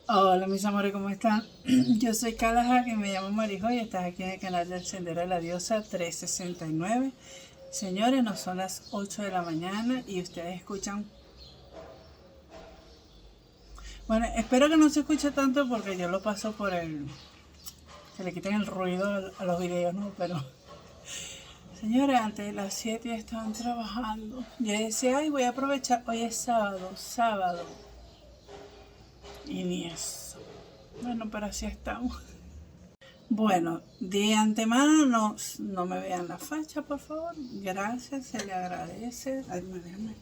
Hola mis amores, ¿cómo están? Yo soy Kalaha, que me llamo Marijo y estás aquí en el canal del Sendero de la Diosa 369. Señores, no son las 8 de la mañana y ustedes escuchan... Bueno, espero que no se escuche tanto porque yo lo paso por el... que le quiten el ruido a los videos, ¿no? Pero... Señores, antes de las 7 ya estaban trabajando. Yo decía, ay, voy a aprovechar, hoy es sábado. Y ni eso. Bueno, pero así estamos. Bueno, de antemano no me vean la facha, por favor. Gracias, se le agradece. Ay, déjame.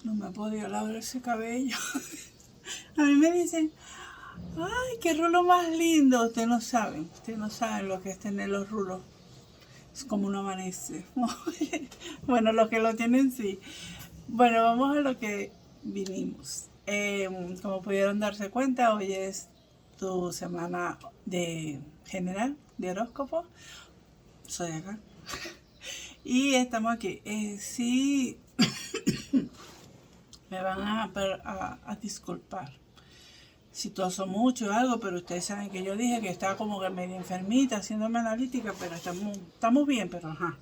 No me he podido lavar ese cabello. A mí me dicen, ay, qué rulo más lindo. Ustedes no saben lo que es tener los rulos. Es como un amanece. Bueno, los que lo tienen sí. Bueno, vamos a lo que vinimos. Como pudieron darse cuenta, hoy es tu semana de general de horóscopo. Soy acá. Y estamos aquí. Sí, me van a disculpar si toso mucho o algo, pero ustedes saben que yo dije que estaba como que medio enfermita, haciéndome analítica, pero estamos bien, pero ajá.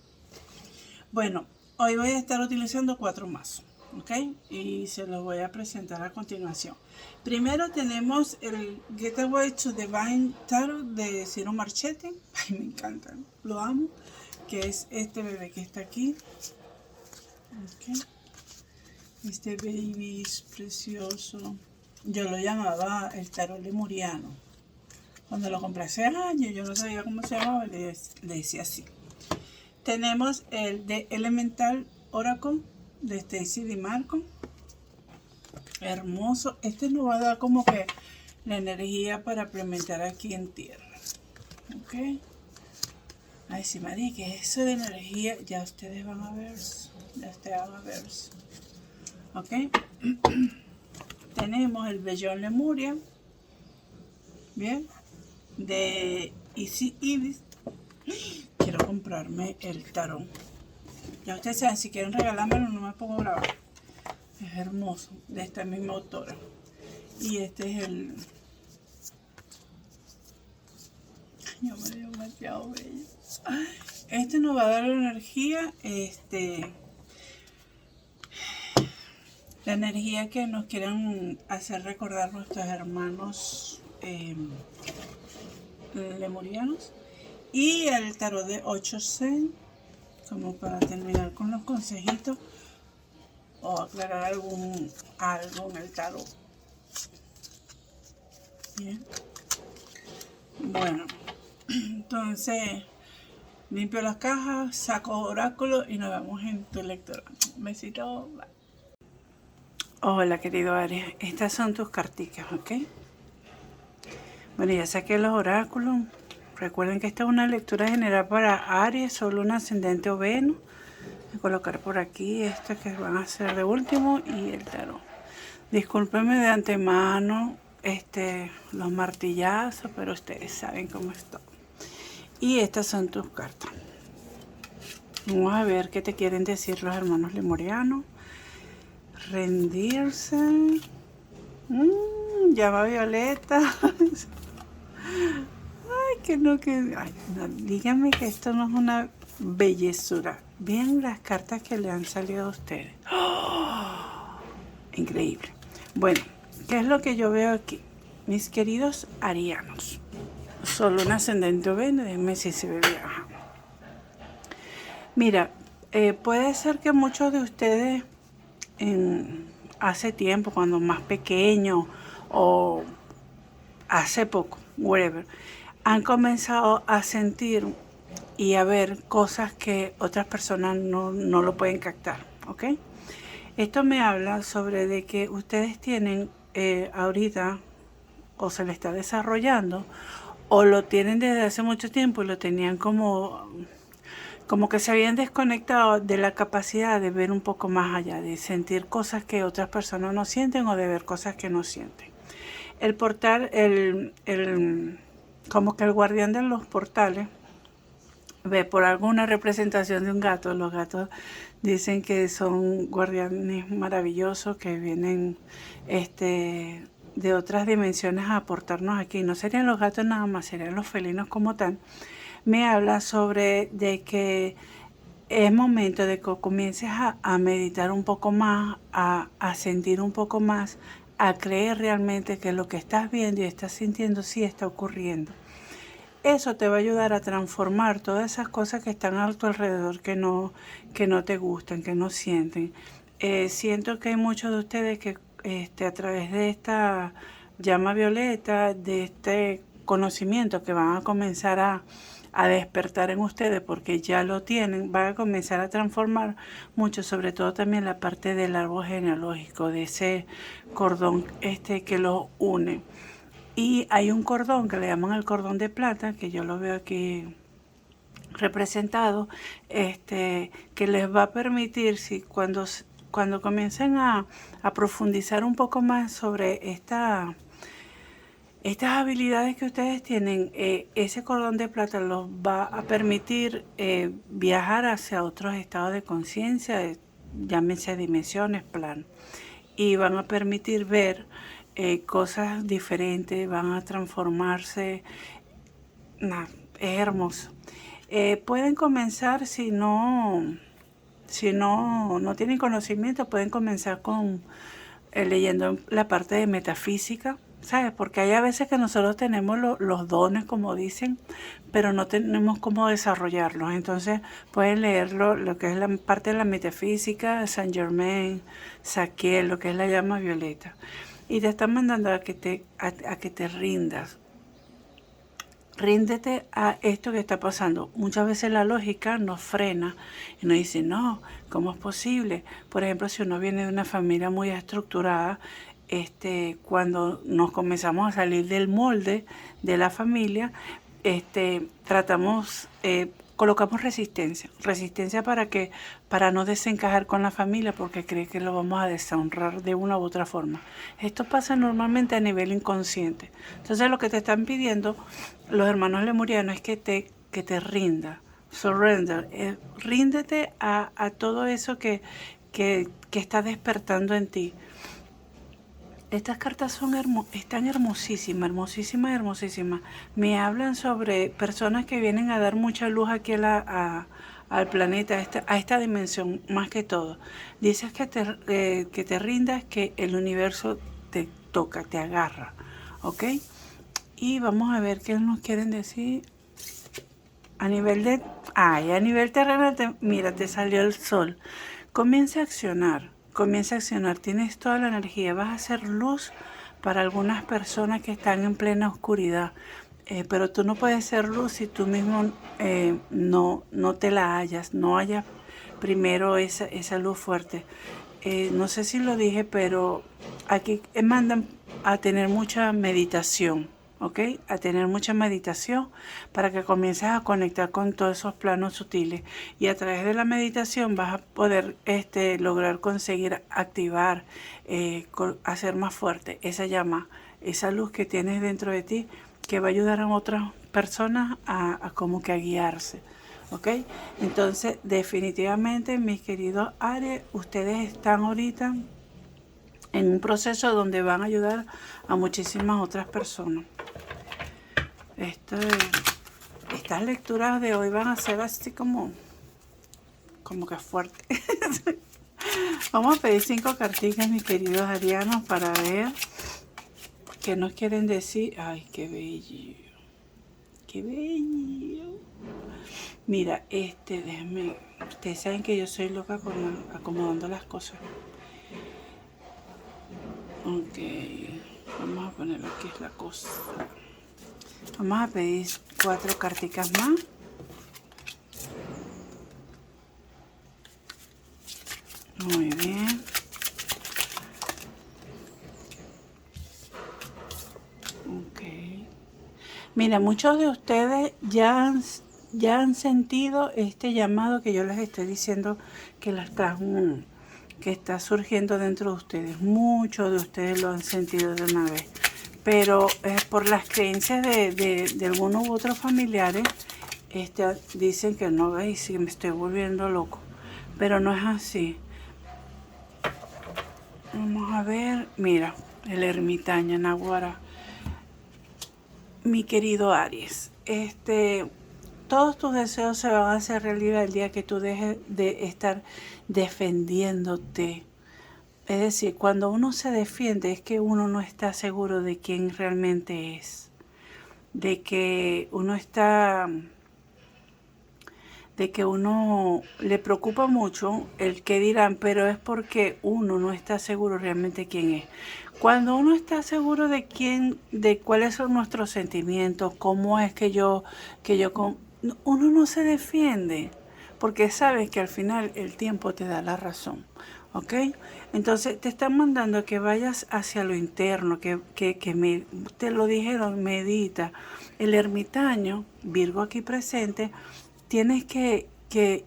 Bueno, hoy voy a estar utilizando 4 mazos, ¿ok? Y se los voy a presentar a continuación. Primero tenemos el Getaway to Divine Tarot de Ciro Marchetti. Ay, me encanta, lo amo. Que es este bebé que está aquí. Okay. Este baby es precioso. Yo lo llamaba el tarot lemuriano. Cuando lo compré hace años, yo no sabía cómo se llamaba, le decía así. Tenemos el de Elemental Oracle de Stacy DiMarco. Hermoso. Este nos va a dar como que la energía para implementar aquí en tierra. Ok. Ay, sí, María, que eso de energía, ya ustedes van a ver. Ya ustedes van a ver. Ok. Tenemos el Bellón Lemuria. Bien. De Easy Ibis. Quiero comprarme el tarot. Ya ustedes saben, si quieren regalármelo, no me pongo brava. Es hermoso. De esta misma autora. Y este es el... Yo me dio demasiado bello. Este nos va a dar la energía, la energía que nos quieren hacer recordar nuestros hermanos lemurianos. Y el tarot de 8 Zen, como para terminar con los consejitos o aclarar algo en el tarot. Bien. Bueno, entonces limpio las cajas, saco oráculo y nos vemos en tu lectura. Un besito. Bye. Hola, querido Aries. Estas son tus carticas, ¿ok? Bueno, ya saqué los oráculos. Recuerden que esta es una lectura general para Aries, solo un ascendente o Venus. Voy a colocar por aquí estos que van a ser de último y el tarot. Discúlpenme de antemano los martillazos, pero ustedes saben cómo estoy. Y estas son tus cartas. Vamos a ver qué te quieren decir los hermanos lemurianos. Rendirse. Llama Violeta. Ay, que no, que... Ay, no, díganme que esto no es una bellezura. Vean las cartas que le han salido a ustedes. ¡Oh! Increíble. Bueno, ¿qué es lo que yo veo aquí? Mis queridos arianos. Solo un ascendente o Venus, déjenme si se ve bien. Mira, puede ser que muchos de ustedes hace tiempo, cuando más pequeños o hace poco, whatever, han comenzado a sentir y a ver cosas que otras personas no lo pueden captar, ¿ok? Esto me habla sobre de que ustedes tienen ahorita, o se le está desarrollando, o lo tienen desde hace mucho tiempo y lo tenían como que se habían desconectado de la capacidad de ver un poco más allá, de sentir cosas que otras personas no sienten o de ver cosas que no sienten. El portal, como que el guardián de los portales ve por alguna representación de un gato. Los gatos dicen que son guardianes maravillosos que vienen de otras dimensiones a aportarnos aquí. No serían los gatos nada más, serían los felinos como tal. Me habla sobre de que es momento de que comiences a meditar un poco más, a sentir un poco más, a creer realmente que lo que estás viendo y estás sintiendo sí está ocurriendo. Eso te va a ayudar a transformar todas esas cosas que están a tu alrededor que no te gustan, que no sienten. Siento que hay muchos de ustedes que a través de esta llama violeta, de este conocimiento que van a comenzar a despertar en ustedes porque ya lo tienen, van a comenzar a transformar mucho, sobre todo también la parte del árbol genealógico, de ese cordón que los une. Y hay un cordón que le llaman el cordón de plata, que yo lo veo aquí representado, que les va a permitir, si cuando comiencen a profundizar un poco más sobre estas habilidades que ustedes tienen, ese cordón de plata los va a permitir viajar hacia otros estados de conciencia, llámense dimensiones, plan, y van a permitir ver cosas diferentes, van a transformarse. Es hermoso. Pueden comenzar, si no tienen conocimiento, pueden comenzar con leyendo la parte de metafísica, ¿sabes? Porque hay a veces que nosotros tenemos los dones, como dicen, pero no tenemos cómo desarrollarlos. Entonces pueden leerlo, lo que es la parte de la metafísica, Saint Germain, Saquiel, lo que es la llama violeta. Y te están mandando a que te rindas. Ríndete a esto que está pasando. Muchas veces la lógica nos frena y nos dice, no, ¿cómo es posible? Por ejemplo, si uno viene de una familia muy estructurada, cuando nos comenzamos a salir del molde de la familia, colocamos resistencia para no desencajar con la familia porque cree que lo vamos a deshonrar de una u otra forma. Esto pasa normalmente a nivel inconsciente. Entonces lo que te están pidiendo los hermanos lemurianos es que te rinda, surrender, ríndete a todo eso que está despertando en ti. Estas cartas están hermosísimas. Me hablan sobre personas que vienen a dar mucha luz aquí al planeta, a esta dimensión, más que todo. Dices que te rindas, que el universo te toca, te agarra, ¿ok? Y vamos a ver qué nos quieren decir a nivel terrenal. Mira, te salió el sol. Comienza a accionar. Tienes toda la energía. Vas a hacer luz para algunas personas que están en plena oscuridad. Pero tú no puedes ser luz si tú mismo no te la hallas. No hayas primero esa luz fuerte. No sé si lo dije, pero aquí mandan a tener mucha meditación. ¿Ok? A tener mucha meditación para que comiences a conectar con todos esos planos sutiles. Y a través de la meditación vas a poder lograr conseguir activar, hacer más fuerte esa llama, esa luz que tienes dentro de ti, que va a ayudar a otras personas a como que a guiarse. ¿Ok? Entonces, definitivamente, mis queridos Aries, ustedes están ahorita en un proceso donde van a ayudar a muchísimas otras personas. Estas lecturas de hoy van a ser así como que fuerte. Vamos a pedir 5 cartitas, mis queridos arianos, para ver qué nos quieren decir. Ay, qué bello. Qué bello. Mira, déjenme. Ustedes saben que yo soy loca acomodando las cosas. Ok. Vamos a poner aquí es la cosa. Vamos a pedir 4 carticas más. Muy bien. Ok. Mira, muchos de ustedes ya han sentido este llamado que yo les estoy diciendo que está surgiendo dentro de ustedes. Muchos de ustedes lo han sentido de una vez. Pero por las creencias de algunos u otros familiares, dicen que no, veis, si me estoy volviendo loco. Pero no es así. Vamos a ver, mira, El ermitaño, Naguará. Mi querido Aries, todos tus deseos se van a hacer realidad el día que tú dejes de estar defendiéndote. Es decir, cuando uno se defiende es que uno no está seguro de quién realmente es. De que uno le preocupa mucho el que dirán, pero es porque uno no está seguro realmente quién es. Cuando uno está seguro de cuáles son nuestros sentimientos, cómo es uno no se defiende, porque sabes que al final el tiempo te da la razón, ¿ok? Entonces te están mandando que vayas hacia lo interno, te lo dijeron, medita. El ermitaño, Virgo aquí presente, tienes que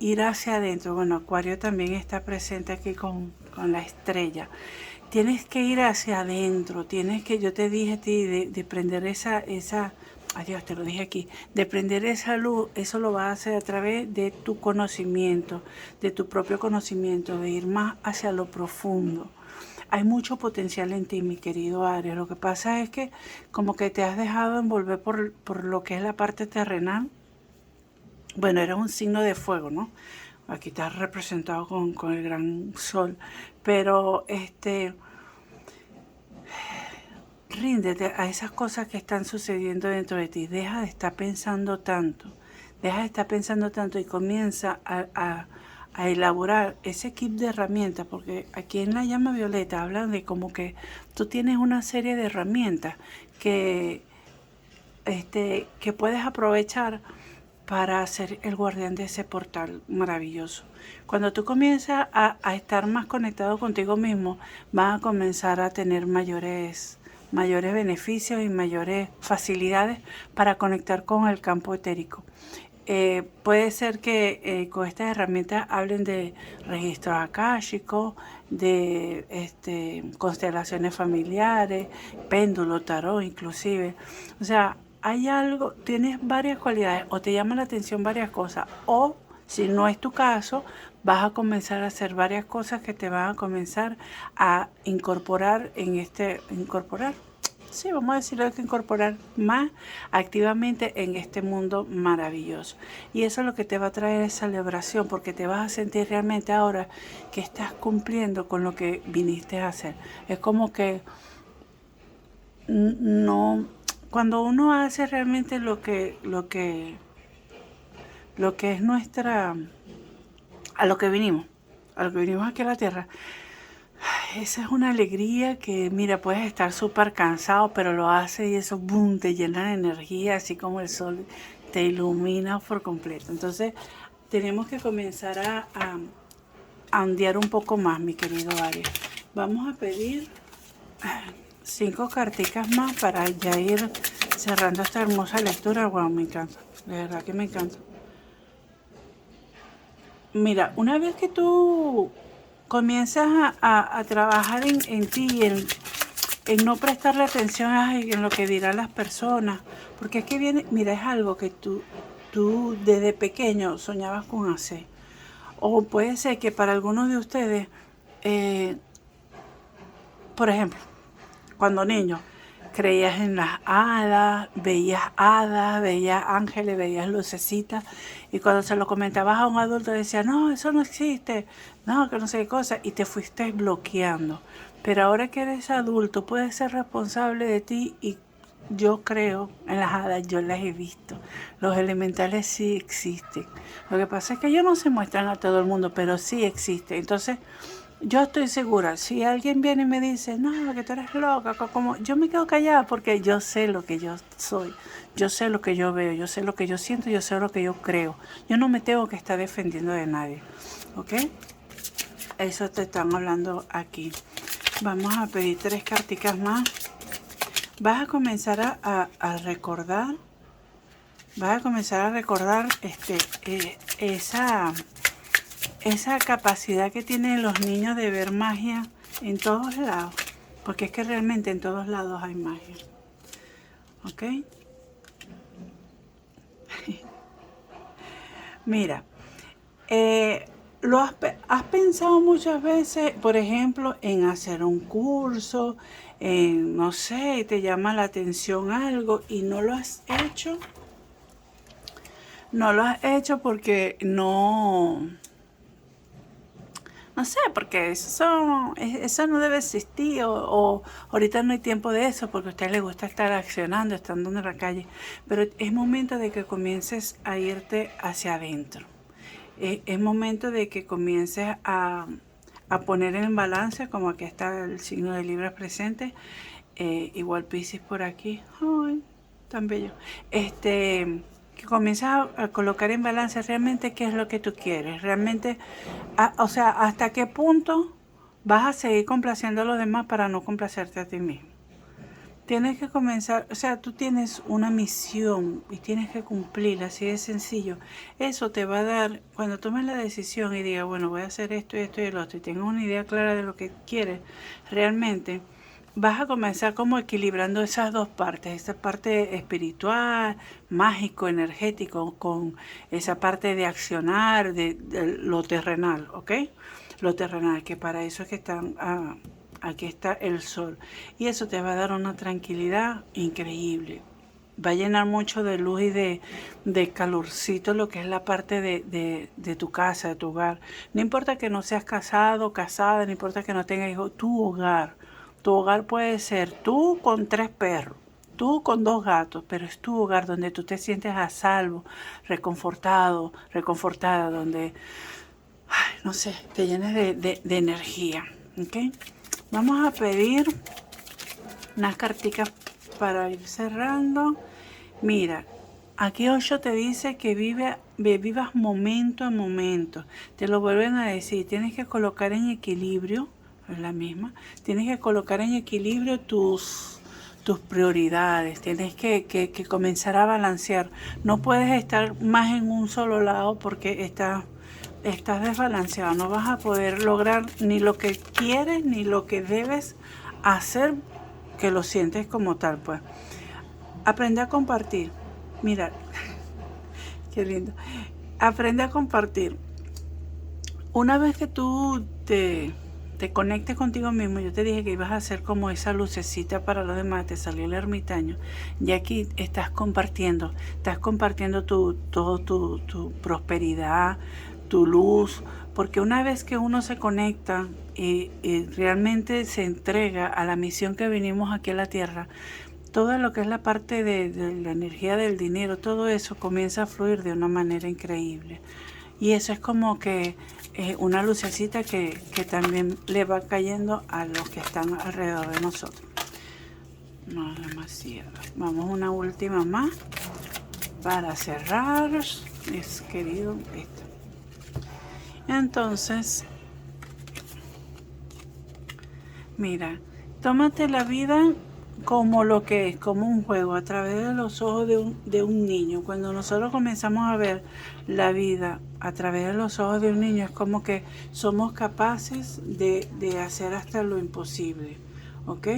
ir hacia adentro. Bueno, Acuario también está presente aquí con la estrella. Tienes que ir hacia adentro, yo te dije a ti de prender adiós, te lo dije aquí, de prender esa luz. Eso lo vas a hacer a través de tu conocimiento, de tu propio conocimiento, de ir más hacia lo profundo. Hay mucho potencial en ti, mi querido Aries. Lo que pasa es que como que te has dejado envolver por lo que es la parte terrenal. Bueno, eres un signo de fuego, ¿no? Aquí estás representado con el gran sol. Pero ríndete a esas cosas que están sucediendo dentro de ti. Deja de estar pensando tanto. Y comienza a elaborar ese kit de herramientas, porque aquí en la llama violeta hablan de como que tú tienes una serie de herramientas que puedes aprovechar para ser el guardián de ese portal maravilloso. Cuando tú comienzas a estar más conectado contigo mismo, vas a comenzar a tener mayores beneficios y mayores facilidades para conectar con el campo etérico. Puede ser que con estas herramientas hablen de registros akáshicos, de constelaciones familiares, péndulo, tarot inclusive. O sea, hay algo, tienes varias cualidades, o te llama la atención varias cosas, o si no es tu caso, vas a comenzar a hacer varias cosas que te van a comenzar a incorporar sí, vamos a decirlo, que incorporar más activamente en este mundo maravilloso. Y eso es lo que te va a traer esa celebración, porque te vas a sentir realmente ahora que estás cumpliendo con lo que viniste a hacer. Es como que no, cuando uno hace realmente lo que es a lo que vinimos aquí a la tierra. Esa es una alegría que, mira, puedes estar súper cansado, pero lo haces y eso, boom, te llena de energía, así como el sol te ilumina por completo. Entonces, tenemos que comenzar a ondear un poco más, mi querido Aries. Vamos a pedir 5 carticas más para ya ir cerrando esta hermosa lectura. Wow, me encanta, de verdad que me encanta. Mira, una vez que tú comienzas a trabajar en ti y en no prestarle atención en lo que dirán las personas, porque es que viene, mira, es algo que tú desde pequeño soñabas con hacer. O puede ser que para algunos de ustedes, por ejemplo, cuando niño, creías en las hadas, veías ángeles, veías lucecitas, y cuando se lo comentabas a un adulto decía, no, eso no existe, no, que no sé qué cosa, y te fuiste bloqueando. Pero ahora que eres adulto, puedes ser responsable de ti, y yo creo en las hadas, yo las he visto. Los elementales sí existen. Lo que pasa es que ellos no se muestran a todo el mundo, pero sí existen. Entonces, yo estoy segura, si alguien viene y me dice, no, que tú eres loca, como yo me quedo callada porque yo sé lo que yo soy, yo sé lo que yo veo, yo sé lo que yo siento, yo sé lo que yo creo. Yo no me tengo que estar defendiendo de nadie, ¿ok? Eso te están hablando aquí. Vamos a pedir 3 carticas más. Vas a comenzar a recordar, esa capacidad que tienen los niños de ver magia en todos lados, porque es que realmente en todos lados hay magia, ¿ok? Mira, has pensado muchas veces, por ejemplo, en hacer un curso, no sé, te llama la atención algo y no lo has hecho. No lo has hecho porque no sé, porque eso no debe existir o ahorita no hay tiempo de eso porque a usted le gusta estar accionando, estando en la calle. Pero es momento de que comiences a irte hacia adentro. Es momento de que comiences a poner en balance, como aquí está el signo de Libra presente, igual Piscis por aquí. Ay, tan bello. Que comiences a colocar en balance realmente qué es lo que tú quieres, realmente, o sea, hasta qué punto vas a seguir complaciendo a los demás para no complacerte a ti mismo. Tienes que comenzar, o sea, tú tienes una misión y tienes que cumplirla, así de sencillo. Eso te va a dar, cuando tomes la decisión y digas, bueno, voy a hacer esto y esto y el otro, y tengas una idea clara de lo que quieres, realmente vas a comenzar como equilibrando esas dos partes, esa parte espiritual, mágico, energético, con esa parte de accionar, de lo terrenal, ¿ok? Lo terrenal, que para eso es que están... aquí está el sol. Y eso te va a dar una tranquilidad increíble. Va a llenar mucho de luz y de calorcito lo que es la parte de tu casa, de tu hogar. No importa que no seas casado, casada, no importa que no tengas hijos, tu hogar. Tu hogar puede ser tú con 3 perros, tú con 2 gatos, pero es tu hogar donde tú te sientes a salvo, reconfortado, reconfortada, donde, ay, no sé, te llenes de energía. ¿Ok? Vamos a pedir unas carticas para ir cerrando. Mira, aquí Osho te dice que vivas momento a momento. Te lo vuelven a decir, tienes que colocar en equilibrio, es la misma, tienes que colocar en equilibrio tus prioridades, tienes que comenzar a balancear. No puedes estar más en un solo lado porque estás desbalanceado, no vas a poder lograr ni lo que quieres ni lo que debes hacer, que lo sientes como tal. Pues aprende a compartir. Mira, qué lindo. Aprende a compartir. Una vez que tú te conectes contigo mismo, yo te dije que ibas a hacer como esa lucecita para los demás, te salió el ermitaño, y aquí estás compartiendo toda tu prosperidad, tu luz, porque una vez que uno se conecta y realmente se entrega a la misión que vinimos aquí a la Tierra, todo lo que es la parte de la energía del dinero, todo eso comienza a fluir de una manera increíble. Y eso es como que una lucecita que también le va cayendo a los que están alrededor de nosotros. No, demasiado. Vamos una última más para cerrar, mis queridos. Entonces, mira, tómate la vida como lo que es, como un juego, a través de los ojos de un niño. Cuando nosotros comenzamos a ver la vida a través de los ojos de un niño, es como que somos capaces de hacer hasta lo imposible, ¿ok?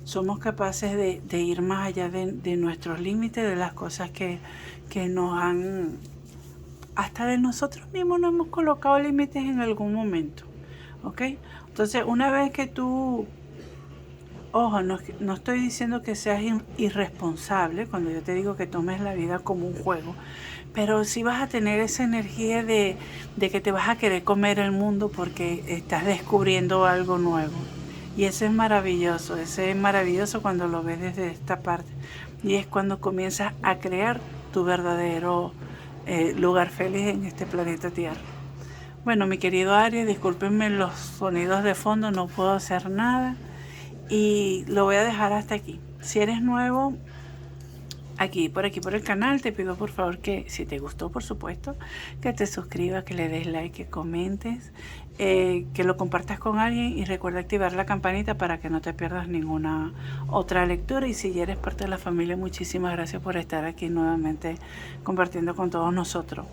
Somos capaces de ir más allá de nuestros límites, de las cosas que nos han... Hasta de nosotros mismos nos hemos colocado límites en algún momento, ¿ok? Entonces, una vez que tú... Ojo, no estoy diciendo que seas irresponsable cuando yo te digo que tomes la vida como un juego, pero sí vas a tener esa energía de que te vas a querer comer el mundo porque estás descubriendo algo nuevo. Y eso es maravilloso cuando lo ves desde esta parte. Y es cuando comienzas a crear tu verdadero lugar feliz en este planeta Tierra. Bueno, mi querido Aries, discúlpenme los sonidos de fondo, no puedo hacer nada. Y lo voy a dejar hasta aquí. Si eres nuevo aquí por el canal, te pido por favor que, si te gustó, por supuesto, que te suscribas, que le des like, que comentes, que lo compartas con alguien y recuerda activar la campanita para que no te pierdas ninguna otra lectura. Y si ya eres parte de la familia, muchísimas gracias por estar aquí nuevamente compartiendo con todos nosotros.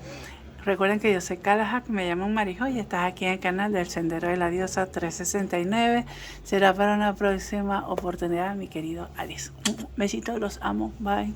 Recuerden que yo soy Kalahak, me llamo Marijo y estás aquí en el canal del Sendero de la Diosa 369. Será para una próxima oportunidad, mi querido Aries. Besitos, los amo. Bye.